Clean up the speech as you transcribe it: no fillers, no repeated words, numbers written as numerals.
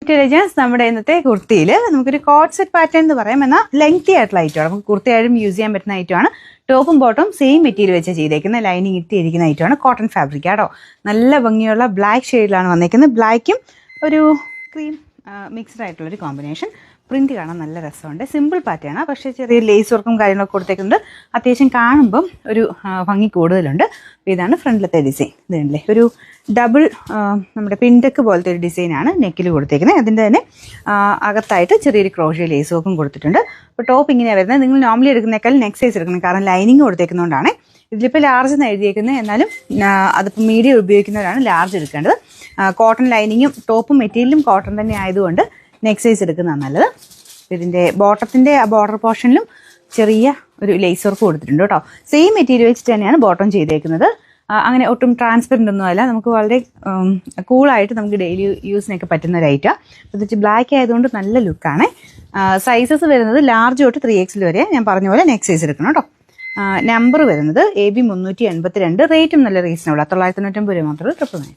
നമ്മുടെ ഇന്നത്തെ കുർത്തിയിൽ നമുക്കൊരു കോട്ട് സെറ്റ് പാറ്റേൺ എന്ന് പറയാം. എന്നാൽ ലെങ്തി ആയിട്ടുള്ള ഐറ്റമാണ്. നമുക്ക് കുർത്തിയായും യൂസ് ചെയ്യാൻ പറ്റുന്ന ഐറ്റമാണ്. ടോപ്പും ബോട്ടും സെയിം മെറ്റീരിയൽ വെച്ച് ചെയ്തേക്കുന്ന ലൈനിങ് ഇട്ടിരിക്കുന്ന ഐറ്റമാണ്. കോട്ടൺ ഫാബ്രിക് ആട്ടോ. നല്ല ഭംഗിയുള്ള ബ്ലാക്ക് ഷെയ്ഡിലാണ് വന്നേക്കുന്നത്. ബ്ലാക്കും ഒരു ക്രീം മിക്സ്ഡ് ആയിട്ടുള്ളൊരു കോമ്പിനേഷൻ. പ്രിന്റ് കാണാൻ നല്ല രസമുണ്ട്. സിമ്പിൾ പാറ്റേണാണ്, പക്ഷേ ചെറിയ ലേസ് വർക്കും കാര്യങ്ങളൊക്കെ കൊടുത്തേക്കുന്നുണ്ട്. അത്യാവശ്യം കാണുമ്പം ഒരു ഭംഗി കൂടുതലുണ്ട്. അപ്പോൾ ഇതാണ് ഫ്രണ്ടിലത്തെ ഡിസൈൻ. ഇതല്ലേ ഒരു ഡബിൾ നമ്മുടെ പിൻടെക്ക് പോലത്തെ ഒരു ഡിസൈനാണ് നെക്കിൽ കൊടുത്തേക്കുന്നത്. അതിൻ്റെ തന്നെ അകത്തായിട്ട് ചെറിയൊരു ക്രോഷ്യ ലേസ് വർക്കും കൊടുത്തിട്ടുണ്ട്. അപ്പോൾ ടോപ്പ് ഇങ്ങനെയാണ് വരുന്നത്. നിങ്ങൾ നോർമലി എടുക്കുന്നേക്കാൾ നെക്സ്റ്റ് സൈസ് എടുക്കണം, കാരണം ലൈനിങ് കൊടുത്തേക്കുന്നതുകൊണ്ടാണ്. ഇതിലിപ്പോൾ ലാർജ് എന്ന് എഴുതിയേക്കുന്നത്, എന്നാലും അതിപ്പോൾ മീഡിയം ഉപയോഗിക്കുന്നവരാണ് ലാർജ് എടുക്കേണ്ടത്. കോട്ടൺ ലൈനിങ്ങും ടോപ്പും മെറ്റീരിയലും കോട്ടൺ തന്നെ ആയതുകൊണ്ട് നെക്സ്റ്റ് സൈസ് എടുക്കുന്നതാണ് നല്ലത്. ഇതിൻ്റെ ബോട്ടത്തിൻ്റെ ആ ബോർഡർ പോർഷനിലും ചെറിയ ഒരു ലേസ് വർക്ക് കൊടുത്തിട്ടുണ്ട് കേട്ടോ. സെയിം മെറ്റീരിയൽ വെച്ചിട്ട് തന്നെയാണ് ബോട്ടം ചെയ്തേക്കുന്നത്. അങ്ങനെ ഒട്ടും ട്രാൻസ്പെറൻ്റ് ഒന്നും അല്ല. നമുക്ക് വളരെ കൂളായിട്ട് നമുക്ക് ഡെയിലി യൂസിനൊക്കെ പറ്റുന്ന ഒരു ഐറ്റമാണ്. പ്രത്യേകിച്ച് ബ്ലാക്ക് ആയതുകൊണ്ട് നല്ല ലുക്കാണ്. സൈസസ് വരുന്നത് ലാർജ് തൊട്ട് 3XL വരെ ഞാൻ പറഞ്ഞ പോലെ നെക്സ്റ്റ് സൈസ് എടുക്കണം കേട്ടോ. നമ്പർ വരുന്നത് AB 382. റേറ്റും നല്ല റീസണബിൾ. 990 രൂപ മാത്രമേ 999.